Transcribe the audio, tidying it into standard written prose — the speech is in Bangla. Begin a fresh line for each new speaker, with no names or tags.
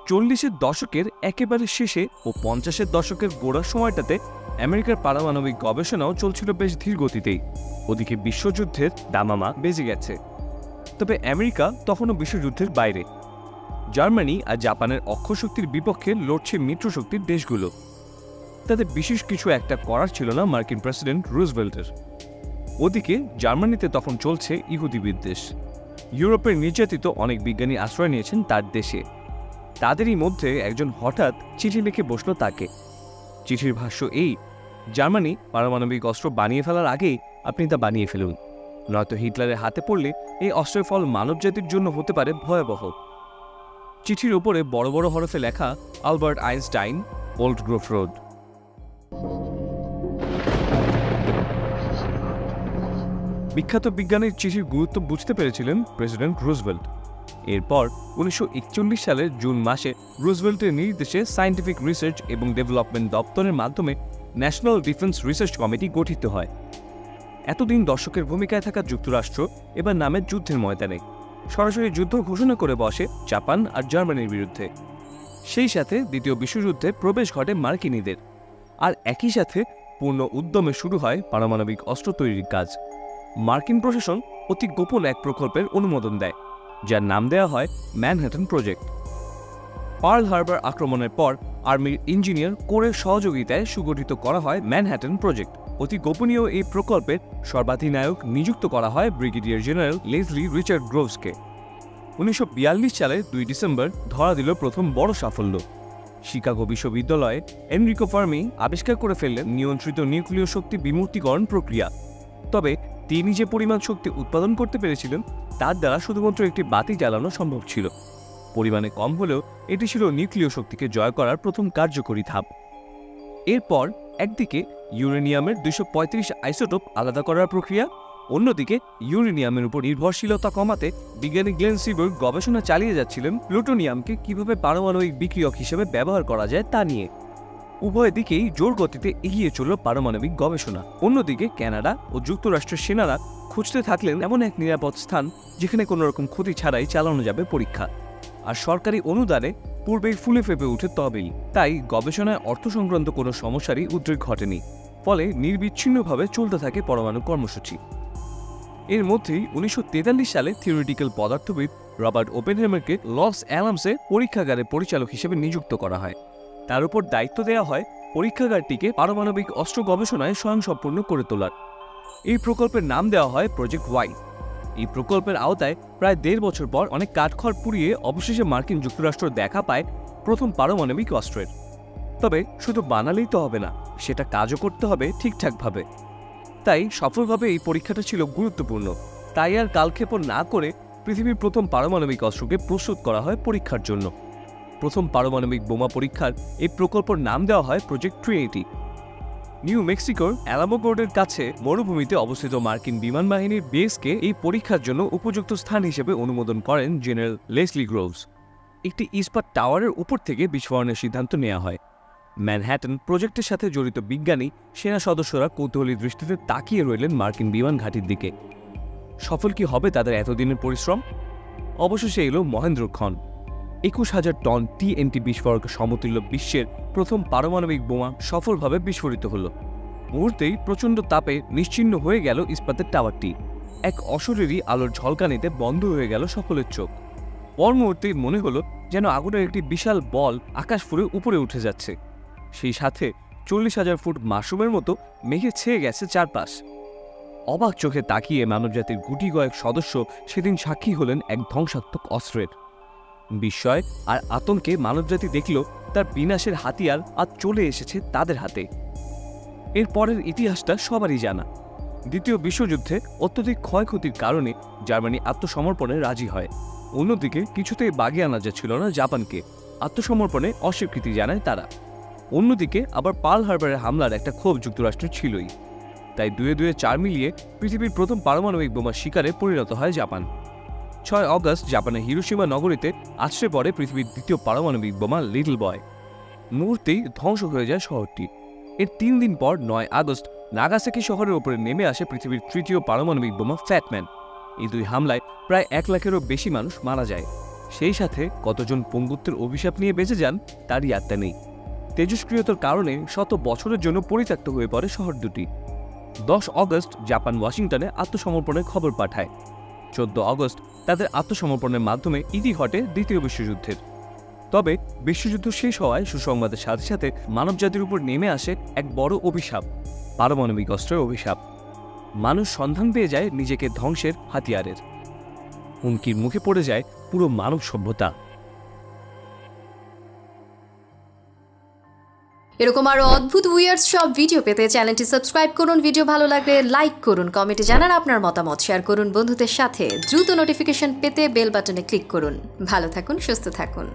40-এর দশকের একেবারে শেষে ও 50-এর দশকের গোড়ার সময়টাতে আমেরিকার পারমাণবিক গবেষণাও চলছিল বেশ ধীর গতিতেই। ওদিকে বিশ্বযুদ্ধের দামামা বেজে গেছে। তবে আমেরিকা তখনও বিশ্বযুদ্ধের বাইরে। জার্মানি আর জাপানের অক্ষশক্তির বিপক্ষে লড়ছে মিত্রশক্তির দেশগুলো। তাদের বিশেষ কিছু একটা করার ছিল না মার্কিন প্রেসিডেন্ট রুজভেল্টের। ওদিকে জার্মানিতে তখন চলছে ইহুদি বিদ্বেষ। ইউরোপের নির্যাতিত অনেক বিজ্ঞানী আশ্রয় নিয়েছেন তার দেশে। তাদেরই মধ্যে একজন হঠাৎ চিঠি লিখে বসল তাকে। চিঠির ভাষ্য এই: জার্মানি পারমাণবিক অস্ত্র বানিয়ে ফেলার আগেই আপনি তা বানিয়ে ফেলুন, নয়তো হিটলারের হাতে পড়লে এই অস্ত্রের ফল মানবজাতির জন্য হতে পারে ভয়াবহ। চিঠির ওপরে বড় বড় হরফে লেখা Albert Einstein, old Grove road. বিখ্যাত বিজ্ঞানীর চিঠির গুরুত্ব বুঝতে পেরেছিলেন প্রেসিডেন্ট রুজভেল্ট। এরপর 1941 সালের জুন মাসে রুজভেল্টের নির্দেশে সায়েন্টিফিক রিসার্চ এবং ডেভেলপমেন্ট দপ্তরের মাধ্যমে ন্যাশনাল ডিফেন্স রিসার্চ কমিটি গঠিত হয়। এতদিন দর্শকের ভূমিকায় থাকা যুক্তরাষ্ট্র এবার নামে যুদ্ধের ময়দানে সরাসরি যুদ্ধ ঘোষণা করে বসে জাপান আর জার্মানির বিরুদ্ধে। সেই সাথে দ্বিতীয় বিশ্বযুদ্ধে প্রবেশ ঘটে মার্কিনীদের, আর একই সাথে পূর্ণ উদ্যমে শুরু হয় পারমাণবিক অস্ত্র তৈরির কাজ। মার্কিন প্রশাসন অতি গোপন এক প্রকল্পের অনুমোদন দেয়, যার নাম দেওয়া হয় ম্যানহাটন প্রজেক্ট। পার্ল হারবার আক্রমণের পর আর্মির ইঞ্জিনিয়ার কোরের সহযোগিতায় সুগঠিত করা হয় ম্যানহাটন প্রজেক্ট। অতি গোপনীয় এই প্রকল্পের সর্বাধিনায়ক নিযুক্ত করা হয় ব্রিগেডিয়ার জেনারেল লেসলি রিচার্ড গ্রোভসকে। 1942 সালের 2 ডিসেম্বর ধরা দিল প্রথম বড় সাফল্য। শিকাগো বিশ্ববিদ্যালয়ে এনরিকো ফার্মি আবিষ্কার করে ফেললেন নিয়ন্ত্রিত নিউক্লিয় শক্তি বিমূর্তিকরণ প্রক্রিয়া। তবে তিনি যে পরিমাণ শক্তি উৎপাদন করতে পেরেছিলেন তার দ্বারা শুধুমাত্র একটি বাতি জ্বালানো সম্ভব ছিল। পরিমাণে কম হলেও এটি ছিল নিউক্লিয় শক্তিকে জয় করার প্রথম কার্যকরী ধাপ। এরপর একদিকে ইউরেনিয়ামের 235 আইসোটোপ আলাদা করার প্রক্রিয়া, অন্যদিকে ইউরেনিয়ামের উপর নির্ভরশীলতা কমাতে বিজ্ঞানী গ্লেন সিবার্গ গবেষণা চালিয়ে যাচ্ছিলেন প্লুটোনিয়ামকে কিভাবে পারমাণবিক বিক্রিয়ক হিসেবে ব্যবহার করা যায় তা নিয়ে। উভয় দিকেই জোর গতিতে এগিয়ে চলল পারমাণবিক গবেষণা। অন্যদিকে কানাডা ও যুক্তরাষ্ট্রের সেনারা খুঁজতে থাকলেন এমন এক নিরাপদ স্থান যেখানে কোনো রকম ক্ষতি ছাড়াই চালানো যাবে পরীক্ষা। আর সরকারি অনুদানে পূর্বেই ফুলে ফেপে উঠে তহবিল, তাই গবেষণায় অর্থ সংক্রান্ত কোনো সমস্যারই উদ্রেক ঘটেনি। ফলে নির্বিচ্ছিন্নভাবে চলতে থাকে পরমাণু কর্মসূচি। এর মধ্যেই 1943 সালে থিওরিটিক্যাল পদার্থবিদ রবার্ট ওপেনহেইমারকে লস অ্যালামসে পরীক্ষাগারের পরিচালক হিসেবে নিযুক্ত করা হয়। তার উপর দায়িত্ব দেওয়া হয় পরীক্ষাগারটিকে পারমাণবিক অস্ত্র গবেষণায় স্বয়ংসম্পূর্ণ করে তোলার। এই প্রকল্পের নাম দেওয়া হয় প্রজেক্ট ওয়াই। এই প্রকল্পের আওতায় প্রায় 1.5 বছর পর অনেক কাঠখড় পুড়িয়ে অবশেষে মার্কিন যুক্তরাষ্ট্র দেখা পায় প্রথম পারমাণবিক অস্ত্রের। তবে শুধু বানালেই তো হবে না, সেটা কাজও করতে হবে ঠিকঠাকভাবে। তাই সফলভাবে এই পরীক্ষাটা ছিল গুরুত্বপূর্ণ। তাই আর কালক্ষেপণ না করে পৃথিবীর প্রথম পারমাণবিক অস্ত্রকে প্রস্তুত করা হয় পরীক্ষার জন্য। প্রথম পারমাণবিক বোমা পরীক্ষার এই প্রকল্পের নাম দেওয়া হয় প্রজেক্ট ট্রিনিটি। নিউ মেক্সিকোর অ্যালামোগোর্ডের কাছে মরুভূমিতে অবস্থিত মার্কিন বিমান বাহিনীর বেসকে এই পরীক্ষার জন্য উপযুক্ত স্থান হিসেবে অনুমোদন করেন জেনারেল লেসলি গ্রোভস। একটি ইস্পাত টাওয়ারের উপর থেকে বিস্ফোরণের সিদ্ধান্ত নেওয়া হয়। ম্যানহাটন প্রজেক্টের সাথে জড়িত বিজ্ঞানী, সেনা সদস্যরা কৌতূহলী দৃষ্টিতে তাকিয়ে রইলেন মার্কিন বিমান ঘাঁটির দিকে। সফল কি হবে তাদের এতদিনের পরিশ্রম? অবশেষে এলো মহেন্দ্রক্ষণ। 21,000 টন TNT বিস্ফোরক সমতুল্য বিশ্বের প্রথম পারমাণবিক বোমা সফলভাবে বিস্ফোরিত হল। মুহূর্তেই প্রচণ্ড তাপে নিশ্চিহ্ন হয়ে গেল ইস্পাতের টাওয়ারটি। এক অশরীরী আলোর ঝলকানিতে বন্ধ হয়ে গেল সকলের চোখ। পর মুহূর্তেই মনে হলো যেন আগুনের একটি বিশাল বল আকাশ ফুঁড়ে উপরে উঠে যাচ্ছে। সেই সাথে 40,000 ফুট মাশরুমের মতো মেঘে ছেয়ে গেছে চারপাশ। অবাক চোখে তাকিয়ে মানবজাতির গুটি কয়েক সদস্য সেদিন সাক্ষী হলেন এক ধ্বংসাত্মক অস্ত্রের। বিস্ময় আর আতঙ্কে মানবজাতি দেখল তার বিনাশের হাতিয়ার আজ চলে এসেছে তাদের হাতে। এর পরের ইতিহাসটা সবারই জানা। দ্বিতীয় বিশ্বযুদ্ধে অত্যধিক ক্ষয়ক্ষতির কারণে জার্মানি আত্মসমর্পণে রাজি হয়। অন্যদিকে কিছুতেই বাগে আনা যাচ্ছিল না জাপানকে। আত্মসমর্পণে অস্বীকৃতি জানায় তারা। অন্যদিকে আবার পার্ল হারবারের হামলার একটা ক্ষোভ যুক্তরাষ্ট্রের ছিলই। তাই দুয়ে 4 মিলিয়ে পৃথিবীর প্রথম পারমাণবিক বোমার শিকারে পরিণত হয় জাপান। 6 অগস্ট জাপানের হিরোশিমা নগরীতে আছড়ে পড়ে পৃথিবীর দ্বিতীয় পারমাণবিক বোমা লিটল বয়। মুহূর্তেই ধ্বংস হয়ে যায় শহরটি। এর 3 দিন পর 9 আগস্ট নাগাসাকি শহরের উপরে নেমে আসে পৃথিবীর তৃতীয় পারমাণবিক বোমা ফ্যাটম্যান। এই দুই হামলায় প্রায় 1 লাখেরও বেশি মানুষ মারা যায়। সেই সাথে কতজন পঙ্গুত্বের অভিশাপ নিয়ে বেঁচে যান তারই আত্মা নেই। তেজস্ক্রিয়তার কারণে শত বছরের জন্য পরিত্যক্ত হয়ে পড়ে শহর দুটি। 10 অগস্ট জাপান ওয়াশিংটনে আত্মসমর্পণের খবর পাঠায়। 14 অগস্ট তাদের আত্মসমর্পণের মাধ্যমে ইতি ঘটে দ্বিতীয় বিশ্বযুদ্ধের। তবে বিশ্বযুদ্ধ শেষ হওয়ায় সুসংবাদের সাথে সাথে মানবজাতির উপর নেমে আসে এক বড় অভিশাপ, পারমাণবিক অস্ত্রের অভিশাপ। মানুষ সন্ধান পেয়ে যায় নিজেকে ধ্বংসের হাতিয়ারের। হুমকির মুখে পড়ে যায় পুরো মানব সভ্যতা।
এরকম আরো অদ্ভুত উইয়ার্ড সব ভিডিও পেতে চ্যানেলটি সাবস্ক্রাইব করুন। ভিডিও ভালো লাগলে লাইক করুন, কমেন্টে জানান আপনার মতামত, শেয়ার করুন বন্ধুদের সাথে। দ্রুত নোটিফিকেশন পেতে বেল বাটনে ক্লিক করুন। ভালো থাকুন, সুস্থ থাকুন।